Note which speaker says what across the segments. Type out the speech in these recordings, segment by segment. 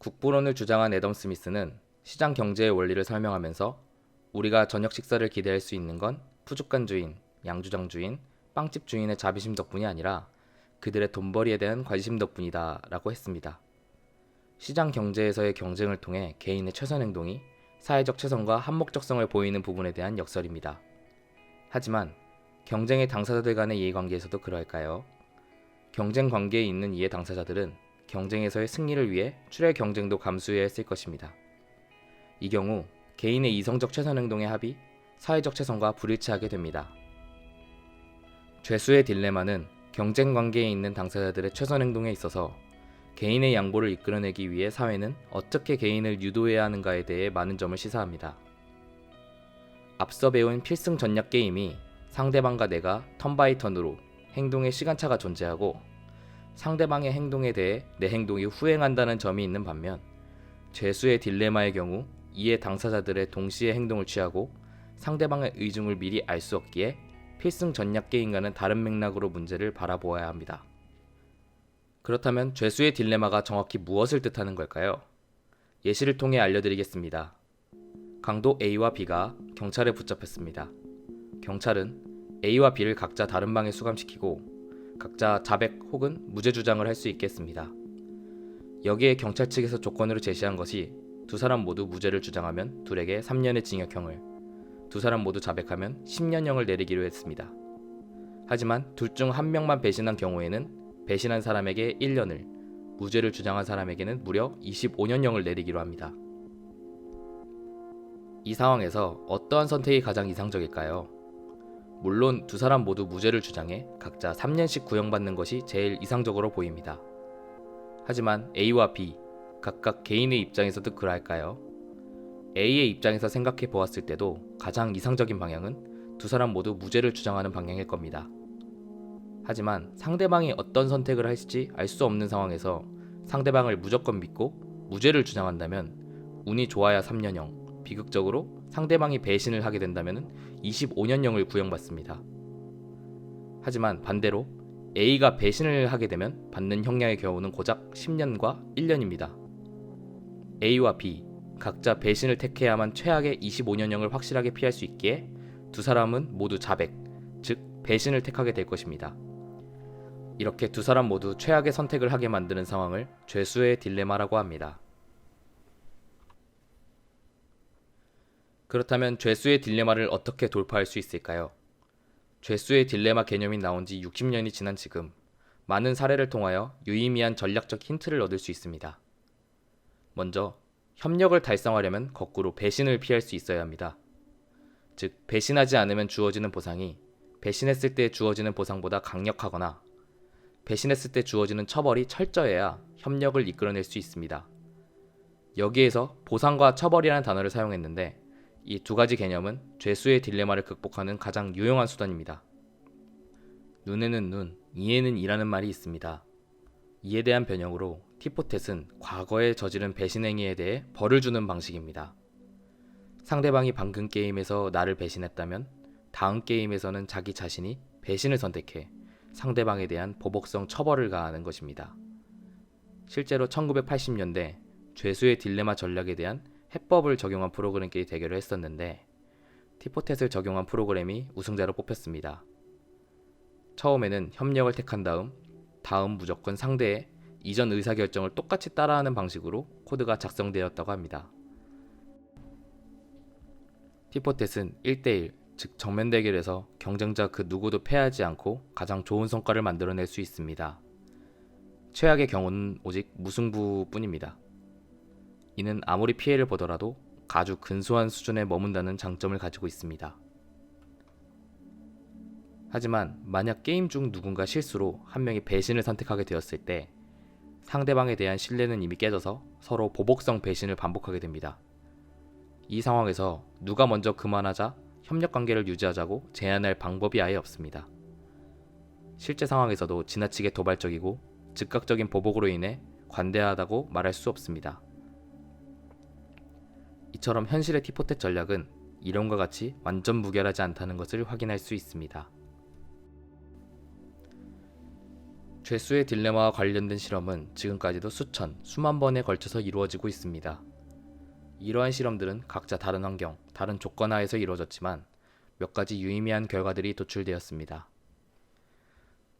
Speaker 1: 국부론을 주장한 애덤 스미스는 시장 경제의 원리를 설명하면서 우리가 저녁 식사를 기대할 수 있는 건 푸주간 주인, 양주장 주인, 빵집 주인의 자비심 덕분이 아니라 그들의 돈벌이에 대한 관심 덕분이다 라고 했습니다. 시장 경제에서의 경쟁을 통해 개인의 최선 행동이 사회적 최선과 한목적성을 보이는 부분에 대한 역설입니다. 하지만 경쟁의 당사자들 간의 이해관계에서도 그럴까요? 경쟁 관계에 있는 이해 당사자들은 경쟁에서의 승리를 위해 출혈 경쟁도 감수해야 했을 것입니다. 이 경우 개인의 이성적 최선 행동의 합이 사회적 최선과 불일치하게 됩니다. 죄수의 딜레마는 경쟁 관계에 있는 당사자들의 최선 행동에 있어서 개인의 양보를 이끌어내기 위해 사회는 어떻게 개인을 유도해야 하는가에 대해 많은 점을 시사합니다. 앞서 배운 필승 전략 게임이 상대방과 내가 턴바이턴으로 행동의 시간차가 존재하고 상대방의 행동에 대해 내 행동이 후행한다는 점이 있는 반면 죄수의 딜레마의 경우 이에 당사자들의 동시에 행동을 취하고 상대방의 의중을 미리 알 수 없기에 필승 전략 게임과는 다른 맥락으로 문제를 바라보아야 합니다. 그렇다면 죄수의 딜레마가 정확히 무엇을 뜻하는 걸까요? 예시를 통해 알려드리겠습니다. 강도 A와 B가 경찰에 붙잡혔습니다. 경찰은 A와 B를 각자 다른 방에 수감시키고 각자 자백 혹은 무죄 주장을 할 수 있겠습니다. 여기에 경찰 측에서 조건으로 제시한 것이 두 사람 모두 무죄를 주장하면 둘에게 3년의 징역형을, 두 사람 모두 자백하면 10년형을 내리기로 했습니다. 하지만 둘 중 한 명만 배신한 경우에는 배신한 사람에게 1년을, 무죄를 주장한 사람에게는 무려 25년형을 내리기로 합니다. 이 상황에서 어떠한 선택이 가장 이상적일까요? 물론 두 사람 모두 무죄를 주장해 각자 3년씩 구형받는 것이 제일 이상적으로 보입니다. 하지만 A와 B, 각각 개인의 입장에서도 그럴까요? A의 입장에서 생각해 보았을 때도 가장 이상적인 방향은 두 사람 모두 무죄를 주장하는 방향일 겁니다. 하지만 상대방이 어떤 선택을 할지 알 수 없는 상황에서 상대방을 무조건 믿고 무죄를 주장한다면 운이 좋아야 3년형, 비극적으로 상대방이 배신을 하게 된다면 25년형을 구형받습니다. 하지만 반대로 A가 배신을 하게 되면 받는 형량의 경우는 고작 10년과 1년입니다. A와 B, 각자 배신을 택해야만 최악의 25년형을 확실하게 피할 수 있기에 두 사람은 모두 자백, 즉 배신을 택하게 될 것입니다. 이렇게 두 사람 모두 최악의 선택을 하게 만드는 상황을 죄수의 딜레마라고 합니다. 그렇다면 죄수의 딜레마를 어떻게 돌파할 수 있을까요? 죄수의 딜레마 개념이 나온 지 60년이 지난 지금 많은 사례를 통하여 유의미한 전략적 힌트를 얻을 수 있습니다. 먼저 협력을 달성하려면 거꾸로 배신을 피할 수 있어야 합니다. 즉 배신하지 않으면 주어지는 보상이 배신했을 때 주어지는 보상보다 강력하거나 배신했을 때 주어지는 처벌이 철저해야 협력을 이끌어낼 수 있습니다. 여기에서 보상과 처벌이라는 단어를 사용했는데 이 두 가지 개념은 죄수의 딜레마를 극복하는 가장 유용한 수단입니다. 눈에는 눈, 이에는 이라는 말이 있습니다. 이에 대한 변형으로 티포텟은 과거에 저지른 배신 행위에 대해 벌을 주는 방식입니다. 상대방이 방금 게임에서 나를 배신했다면 다음 게임에서는 자기 자신이 배신을 선택해 상대방에 대한 보복성 처벌을 가하는 것입니다. 실제로 1980년대 죄수의 딜레마 전략에 대한 해법을 적용한 프로그램끼리 대결을 했었는데 티포텟을 적용한 프로그램이 우승자로 뽑혔습니다. 처음에는 협력을 택한 다음 무조건 상대의 이전 의사결정을 똑같이 따라하는 방식으로 코드가 작성되었다고 합니다. 티포텟은 1대1, 즉 정면 대결에서 경쟁자 그 누구도 패하지 않고 가장 좋은 성과를 만들어낼 수 있습니다. 최악의 경우는 오직 무승부뿐입니다. 이는 아무리 피해를 보더라도 아주 근소한 수준에 머문다는 장점을 가지고 있습니다. 하지만 만약 게임 중 누군가 실수로 한 명이 배신을 선택하게 되었을 때 상대방에 대한 신뢰는 이미 깨져서 서로 보복성 배신을 반복하게 됩니다. 이 상황에서 누가 먼저 그만하자 협력 관계를 유지하자고 제안할 방법이 아예 없습니다. 실제 상황에서도 지나치게 도발적이고 즉각적인 보복으로 인해 관대하다고 말할 수 없습니다. 이처럼 현실의 티포텟 전략은 이론과 같이 완전 무결하지 않다는 것을 확인할 수 있습니다. 죄수의 딜레마와 관련된 실험은 지금까지도 수만 번에 걸쳐서 이루어지고 있습니다. 이러한 실험들은 각자 다른 환경, 다른 조건 하에서 이루어졌지만 몇 가지 유의미한 결과들이 도출되었습니다.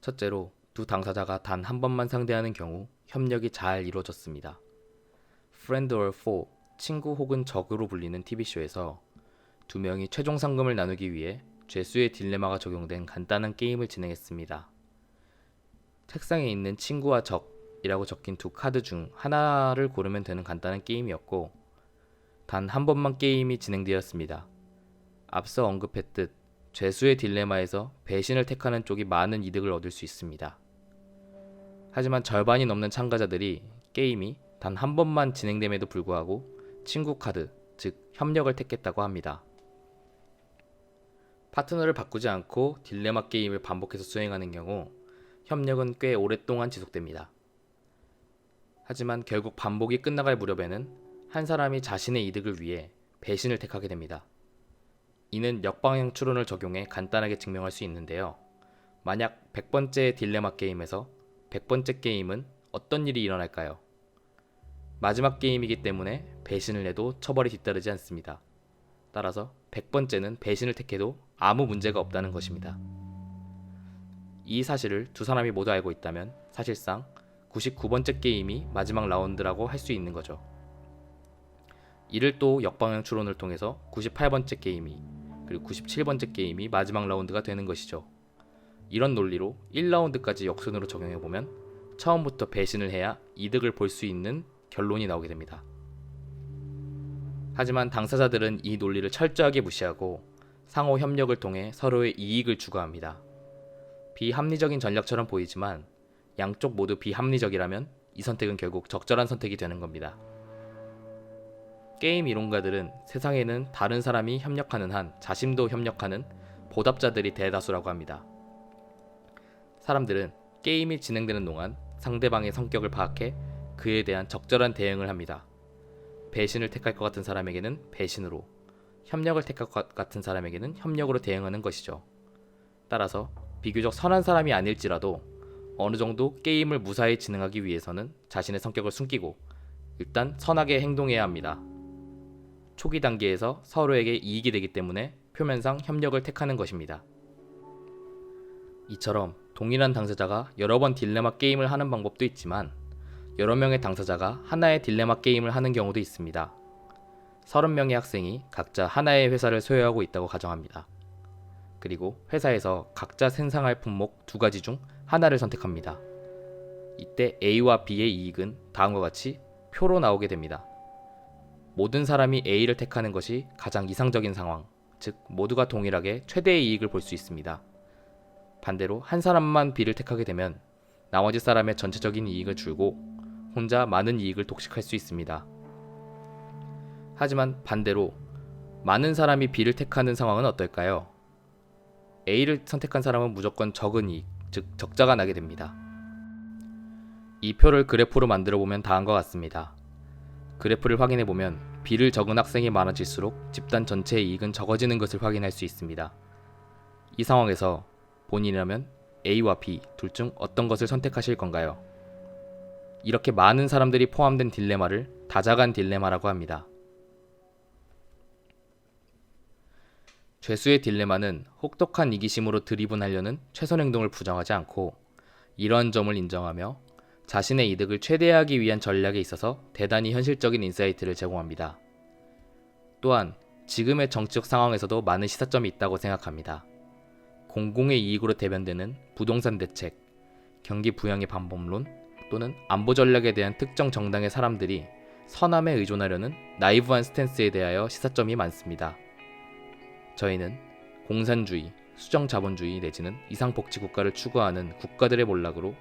Speaker 1: 첫째로, 두 당사자가 단 한 번만 상대하는 경우 협력이 잘 이루어졌습니다. Friend or Foe, 친구 혹은 적으로 불리는 TV쇼에서 두 명이 최종 상금을 나누기 위해 죄수의 딜레마가 적용된 간단한 게임을 진행했습니다. 책상에 있는 친구와 적이라고 적힌 두 카드 중 하나를 고르면 되는 간단한 게임이었고, 단 한 번만 게임이 진행되었습니다. 앞서 언급했듯 죄수의 딜레마에서 배신을 택하는 쪽이 많은 이득을 얻을 수 있습니다. 하지만 절반이 넘는 참가자들이 게임이 단 한 번만 진행됨에도 불구하고 친구 카드, 즉 협력을 택했다고 합니다. 파트너를 바꾸지 않고 딜레마 게임을 반복해서 수행하는 경우 협력은 꽤 오랫동안 지속됩니다. 하지만 결국 반복이 끝나갈 무렵에는 한 사람이 자신의 이득을 위해 배신을 택하게 됩니다. 이는 역방향 추론을 적용해 간단하게 증명할 수 있는데요. 만약 100번째 딜레마 게임에서 100번째 게임은 어떤 일이 일어날까요? 마지막 게임이기 때문에 배신을 해도 처벌이 뒤따르지 않습니다. 따라서 100번째는 배신을 택해도 아무 문제가 없다는 것입니다. 이 사실을 두 사람이 모두 알고 있다면 사실상 99번째 게임이 마지막 라운드라고 할 수 있는 거죠. 이를 또 역방향 추론을 통해서 98번째 게임이, 그리고 97번째 게임이 마지막 라운드가 되는 것이죠. 이런 논리로 1라운드까지 역순으로 적용해보면 처음부터 배신을 해야 이득을 볼 수 있는 결론이 나오게 됩니다. 하지만 당사자들은 이 논리를 철저하게 무시하고 상호 협력을 통해 서로의 이익을 추구합니다. 비합리적인 전략처럼 보이지만 양쪽 모두 비합리적이라면 이 선택은 결국 적절한 선택이 되는 겁니다. 게임 이론가들은 세상에는 다른 사람이 협력하는 한 자신도 협력하는 보답자들이 대다수라고 합니다. 사람들은 게임이 진행되는 동안 상대방의 성격을 파악해 그에 대한 적절한 대응을 합니다. 배신을 택할 것 같은 사람에게는 배신으로, 협력을 택할 것 같은 사람에게는 협력으로 대응하는 것이죠. 따라서 비교적 선한 사람이 아닐지라도 어느 정도 게임을 무사히 진행하기 위해서는 자신의 성격을 숨기고 일단 선하게 행동해야 합니다. 초기 단계에서 서로에게 이익이 되기 때문에 표면상 협력을 택하는 것입니다. 이처럼 동일한 당사자가 여러 번 딜레마 게임을 하는 방법도 있지만 여러 명의 당사자가 하나의 딜레마 게임을 하는 경우도 있습니다. 30명의 학생이 각자 하나의 회사를 소유하고 있다고 가정합니다. 그리고 회사에서 각자 생산할 품목 두 가지 중 하나를 선택합니다. 이때 A와 B의 이익은 다음과 같이 표로 나오게 됩니다. 모든 사람이 A를 택하는 것이 가장 이상적인 상황, 즉 모두가 동일하게 최대의 이익을 볼 수 있습니다. 반대로 한 사람만 B를 택하게 되면 나머지 사람의 전체적인 이익을 줄고 혼자 많은 이익을 독식할 수 있습니다. 하지만 반대로 많은 사람이 B를 택하는 상황은 어떨까요? A를 선택한 사람은 무조건 적은 이익, 즉 적자가 나게 됩니다. 이 표를 그래프로 만들어 보면 다음과 같습니다. 그래프를 확인해 보면 B를 적은 학생이 많아질수록 집단 전체의 이익은 적어지는 것을 확인할 수 있습니다. 이 상황에서 본인이라면 A와 B 둘 중 어떤 것을 선택하실 건가요? 이렇게 많은 사람들이 포함된 딜레마를 다자간 딜레마라고 합니다. 죄수의 딜레마는 혹독한 이기심으로 드리븐하려는 최선 행동을 부정하지 않고 이러한 점을 인정하며 자신의 이득을 최대화하기 위한 전략에 있어서 대단히 현실적인 인사이트를 제공합니다. 또한 지금의 정치적 상황에서도 많은 시사점이 있다고 생각합니다. 공공의 이익으로 대변되는 부동산 대책, 경기 부양의 방법론 또는 안보 전략에 대한 특정 정당의 사람들이 선함에 의존하려는 나이브한 스탠스에 대하여 시사점이 많습니다. 저희는 공산주의, 수정자본주의 내지는 이상복지국가를 추구하는 국가들의 몰락으로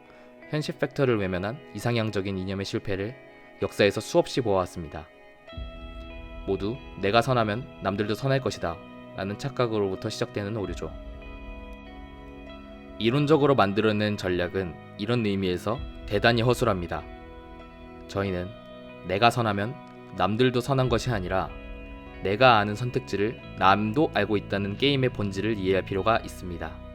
Speaker 1: 현실 팩터를 외면한 이상향적인 이념의 실패를 역사에서 수없이 보아왔습니다. 모두 내가 선하면 남들도 선할 것이다 라는 착각으로부터 시작되는 오류죠. 이론적으로 만들어낸 전략은 이런 의미에서 대단히 허술합니다. 저희는 내가 선하면 남들도 선한 것이 아니라 내가 아는 선택지를 남도 알고 있다는 게임의 본질을 이해할 필요가 있습니다.